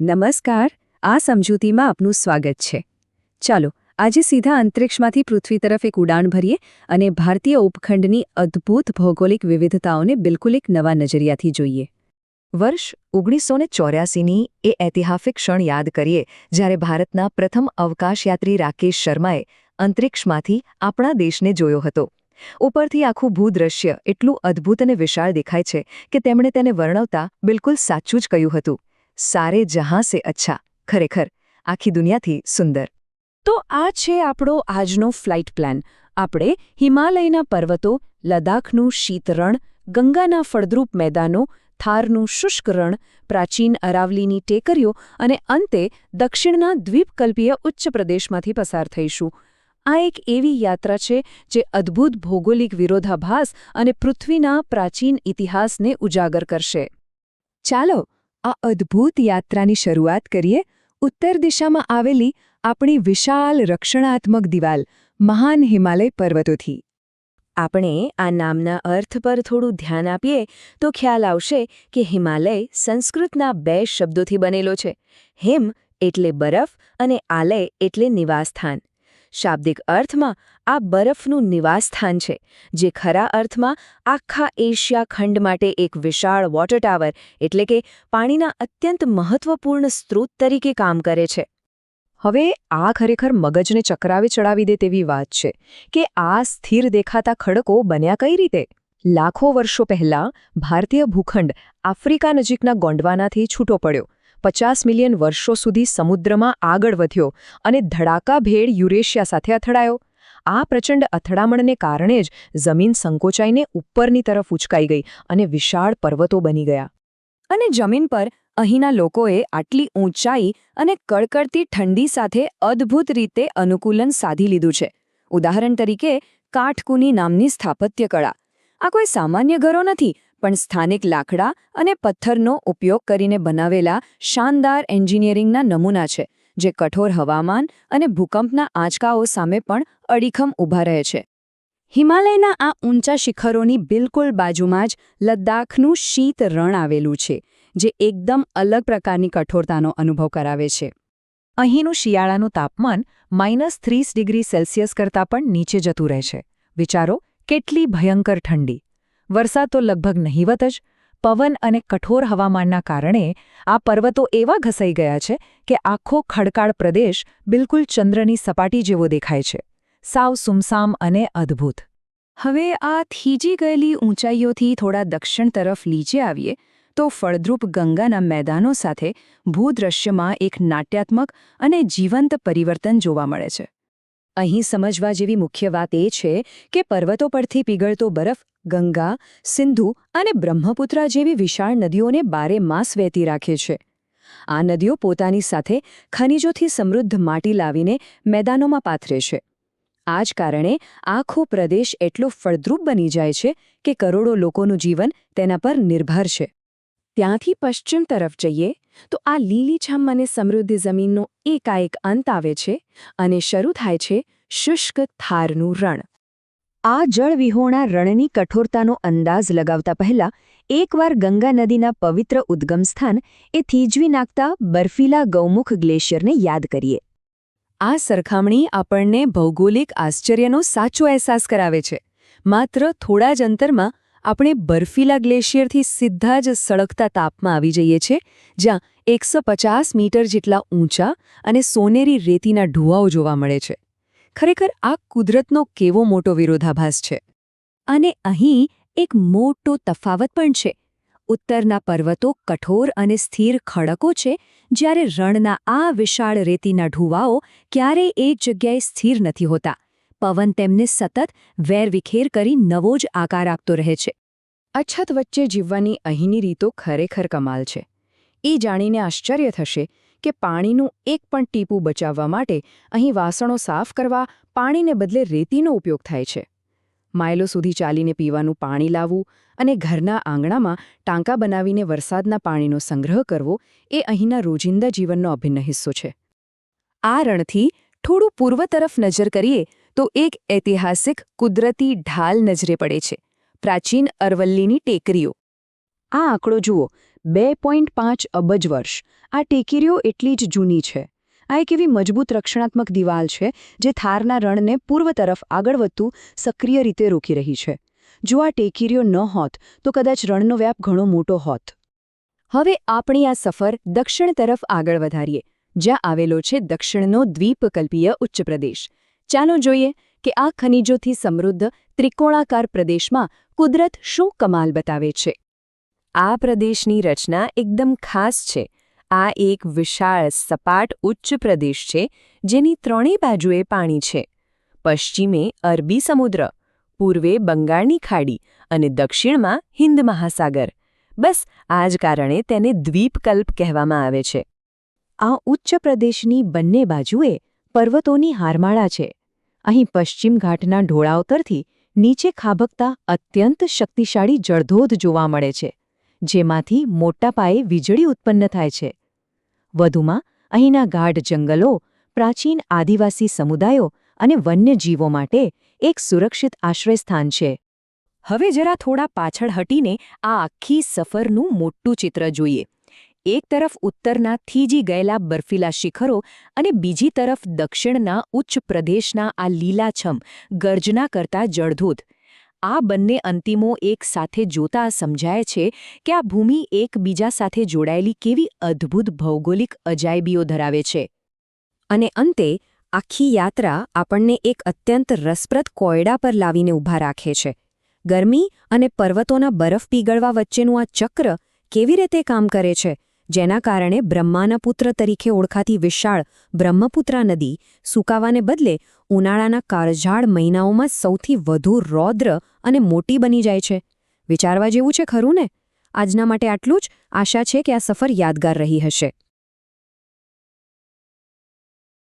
નમસ્કાર, આ સમજૂતીમાં આપનું સ્વાગત છે. ચાલો આજે સીધા અંતરિક્ષમાંથી પૃથ્વી તરફ એક ઉડાન ભરીએ અને ભારતીય ઉપખંડની અદ્ભુત ભૌગોલિક વિવિધતાઓને બિલકુલ એક નવા નજરિયાથી જોઈએ. વર્ષ 1984ની એ ઐતિહાસિક ક્ષણ યાદ કરીએ જ્યારે ભારતના પ્રથમ અવકાશયાત્રી રાકેશ શર્માએ અંતરિક્ષમાંથી આપણા દેશને જોયો હતો. ઉપરથી આખું ભૂદ્રશ્ય એટલું અદ્ભુત અને વિશાળ દેખાય છે કે તેમણે તેને વર્ણવતા બિલકુલ સાચું જ કહ્યું હતું, સારે જહાં સે અચ્છા, ખરેખર આખી દુનિયાથી સુંદર. તો આ છે આપણો આજનો ફ્લાઇટ પ્લાન. આપણે હિમાલયના પર્વતો, લદ્દાખનું શીત રણ, ગંગાના ફળદ્રુપ મેદાનો, થારનું શુષ્ક રણ, પ્રાચીન અરાવલીની ટેકરીઓ અને અંતે દક્ષિણના દ્વીપકલ્પીય ઉચ્ચ પ્રદેશમાંથી પસાર થઈશું. આ એક એવી યાત્રા છે જે અદ્ભુત ભૌગોલિક વિરોધાભાસ અને પૃથ્વીના પ્રાચીન ઇતિહાસને ઉજાગર કરશે. ચાલો આ અદ્ભુત યાત્રાની શરૂઆત કરીએ ઉત્તર દિશામાં આવેલી આપણી વિશાળ રક્ષણાત્મક દિવાલ મહાન હિમાલય પર્વતોથી. આપણે આ નામના અર્થ પર થોડું ધ્યાન આપીએ તો ખ્યાલ આવશે કે હિમાલય સંસ્કૃતના 2 શબ્દોથી બનેલો છે. હિમ એટલે બરફ અને આલય એટલે નિવાસસ્થાન. શાબ્દિક અર્થમાં આ બરફનું નિવાસસ્થાન છે, જે ખરા અર્થમાં આખા એશિયા ખંડ માટે એક વિશાળ વોટર ટાવર એટલે કે પાણીના અત્યંત મહત્વપૂર્ણ સ્ત્રોત તરીકે કામ કરે છે. હવે આ ખરેખર મગજને ચકરાવી ચડાવી દે તેવી વાત છે કે આ સ્થિર દેખાતા ખડકો બન્યા કઈ રીતે? લાખો વર્ષો પહેલાં ભારતીય ભૂખંડ આફ્રિકા નજીકના ગોંડવાનાથી છૂટો પડ્યો. 50 મિલિયન વર્ષો સુધી સમુદ્રમાં આગળ વધ્યો અને ધડાકાભેર યુરેશિયા સાથે અથડાયો. આ પ્રચંડ અથડામણને કારણે જ જમીન સંકોચાઈને ઉપરની તરફ ઉચકાઈ ગઈ અને વિશાળ પર્વતો બની ગયા. અને જમીન પર અહીંના લોકોએ આટલી ઊંચાઈ અને કડકડતી ઠંડી સાથે અદ્ભુત રીતે અનુકૂલન સાધી લીધું છે. ઉદાહરણ તરીકે કાઠકુની નામની સ્થાપત્ય કળા. આ કોઈ સામાન્ય ઘરો નથી, પણ સ્થાનિક લાકડા અને પથ્થરનો ઉપયોગ કરીને બનાવેલા શાનદાર એન્જિનિયરિંગના નમૂના છે, જે કઠોર હવામાન અને ભૂકંપના આંચકાઓ સામે પણ અડીખમ ઊભા રહે છે. હિમાલયના આ ઊંચા શિખરોની બિલકુલ બાજુમાં જ લદ્દાખનું શીત રણ આવેલું છે, જે એકદમ અલગ પ્રકારની કઠોરતાનો અનુભવ કરાવે છે. અહીંનું શિયાળાનું તાપમાન -30 ડિગ્રી સેલ્સિયસ કરતાં પણ નીચે જતું રહે છે. વિચારો કેટલી ભયંકર ઠંડી! વરસાદ તો લગભગ નહિવત જ. પવન અને કઠોર હવામાનના કારણે આ પર્વતો એવા ઘસાઈ ગયા છે કે આખો ખડકાળ પ્રદેશ બિલકુલ ચંદ્રની સપાટી જેવો દેખાય છે. સાવ સુમસામ અને અદ્ભુત. હવે આ થીજી ગયેલી ઊંચાઈઓથી થોડા દક્ષિણ તરફ નીચે આવીએ તો ફળદ્રુપ ગંગાના મેદાનો સાથે ભૂદ્રશ્યમાં એક નાટ્યાત્મક અને જીવંત પરિવર્તન જોવા મળે છે. અહીં સમજવા જેવી મુખ્ય વાત એ છે કે પર્વતો પરથી પીગળતો બરફ ગંગા, સિંધુ અને બ્રહ્મપુત્રા જેવી વિશાળ નદીઓને બારેમાસ વહેતી રાખે છે. આ નદીઓ પોતાની સાથે ખનિજોથી સમૃદ્ધ માટી લાવીને મેદાનોમાં પાથરે છે. આ જ કારણે આખો પ્રદેશ એટલો ફળદ્રુપ બની જાય છે કે કરોડો લોકોનું જીવન તેના પર નિર્ભર છે. ત્યાંથી પશ્ચિમ તરફ જઈએ તો આ લીલીછમ અને સમૃદ્ધ જમીનનો એકાએક અંત આવે છે અને શરૂ થાય છે શુષ્ક થારનું રણ. આ જળવિહોણા રણની કઠોરતાનો અંદાજ લગાવતા પહેલા એકવાર ગંગા નદીના પવિત્ર ઉદ્ગમસ્થાન એ થીજવી નાખતા બર્ફીલા ગૌમુખ ગ્લેશિયરને યાદ કરીએ. આ સરખામણી આપણને ભૌગોલિક આશ્ચર્યનો સાચો અહેસાસ કરાવે છે. માત્ર થોડા જ અંતરમાં આપણે બર્ફીલા ગ્લેશિયરથી સીધા જ સળગતા તાપમાં આવી જઈએ છીએ, જ્યાં 150 મીટર જેટલા ઊંચા અને સોનેરી રેતીના ઢુવાઓ જોવા મળે છે. ખરેખર આ કુદરતનો કેવો મોટો વિરોધાભાસ છે. અને અહીં એક મોટો તફાવત પણ છે. ઉત્તરના પર્વતો કઠોર અને સ્થિર ખડકો છે, જ્યારે રણના આ વિશાળ રેતીના ઢુવાઓ ક્યારેય એક જગ્યાએ સ્થિર નથી હોતા. પવન તેમને સતત વેરવિખેર કરી નવો જ આકાર આપતો રહે છે. અછત વચ્ચે જીવવાની અહીંની રીતો ખરેખર કમાલ છે. એ જાણીને આશ્ચર્ય થશે કે પાણીનું એક પણ ટીપું બચાવવા માટે અહીં વાસણો સાફ કરવા પાણીને બદલે રેતીનો ઉપયોગ થાય છે. માઇલો સુધી ચાલીને પીવાનું પાણી લાવવું અને ઘરના આંગણામાં ટાંકા બનાવીને વરસાદના પાણીનો સંગ્રહ કરવો એ અહીંના રોજિંદા જીવનનો અભિન્ન હિસ્સો છે. આ રણથી થોડું પૂર્વ તરફ નજર કરીએ તો એક ઐતિહાસિક કુદરતી ઢાલ નજરે પડે છે. પ્રાચીન અરવલ્લીની ટેકરીઓ. આ આંકડો જુઓ, 2.5 અબજ વર્ષ આ ટેકરીઓ એટલી જ જૂની છે. આ એક એવી મજબૂત રક્ષણાત્મક દિવાલ છે જે થારના રણને પૂર્વ તરફ આગળ વધતું સક્રિય રીતે રોકી રહી છે. જો આ ટેકરીઓ ન હોત તો કદાચ રણનો વ્યાપ ઘણો મોટો હોત. હવે આપણી આ સફર દક્ષિણ તરફ આગળ વધારીએ, જ્યાં આવેલો છે દક્ષિણનો દ્વીપકલ્પીય ઉચ્ચ પ્રદેશ. ચાલો જોઈએ કે આ ખનિજોથી સમૃદ્ધ ત્રિકોણાકાર પ્રદેશમાં કુદરત શું કમાલ બતાવે છે. આ પ્રદેશની રચના એકદમ ખાસ છે. આ એક વિશાળ સપાટ ઉચ્ચ પ્રદેશ છે જેની ત્રણેય બાજુએ પાણી છે. પશ્ચિમે અરબી સમુદ્ર, પૂર્વે બંગાળની ખાડી અને દક્ષિણમાં હિન્દ મહાસાગર. બસ આ જ કારણે તેને દ્વીપકલ્પ કહેવામાં આવે છે. આ ઉચ્ચ પ્રદેશની બંને બાજુએ પર્વતોની હારમાળા છે. અહીં પશ્ચિમ ઘાટના ઢોળાવતરથી નીચે ખાબકતા અત્યંત શક્તિશાળી જળધોધ જોવા મળે છે, જેમાંથી મોટા પાયે વીજળી ઉત્પન્ન થાય છે. વધુમાં અહીંના ગાઢ જંગલો, પ્રાચીન આદિવાસી સમુદાયો અને વન્યજીવો માટે એક સુરક્ષિત આશ્રયસ્થાન છે. હવે જરા થોડા પાછળ હટીને આ આખી સફરનું મોટું ચિત્ર જોઈએ. એક તરફ ઉત્તરના થીજી ગયેલા બર્ફીલા શિખરો અને બીજી તરફ દક્ષિણના ઉચ્ચ પ્રદેશના આ લીલાછમ ગર્જના કરતા જળધોધ. આ બંને અંતિમો એક સાથે જોતા સમજાય છે કે આ ભૂમિ એકબીજા સાથે જોડાયેલી કેવી અદ્ભુત ભૌગોલિક અજાયબીઓ ધરાવે છે. અને અંતે આખી યાત્રા આપણને એક અત્યંત રસપ્રદ કોયડા પર લાવીને ઊભા રાખે છે. ગરમી અને પર્વતોના બરફ પીગળવા વચ્ચેનું આ ચક્ર કેવી રીતે કામ કરે છે, જેના કારણે બ્રહ્માના પુત્ર તરીકે ઓળખાતી વિશાળ બ્રહ્મપુત્રા નદી સૂકાવાને બદલે ઉનાળાના કાળઝાળ મહિનાઓમાં સૌથી વધુ રૌદ્ર અને મોટી બની જાય છે. વિચારવા જેવું છે ખરું ને? આજના માટે આટલું જ. આશા છે કે આ સફર યાદગાર રહી હશે.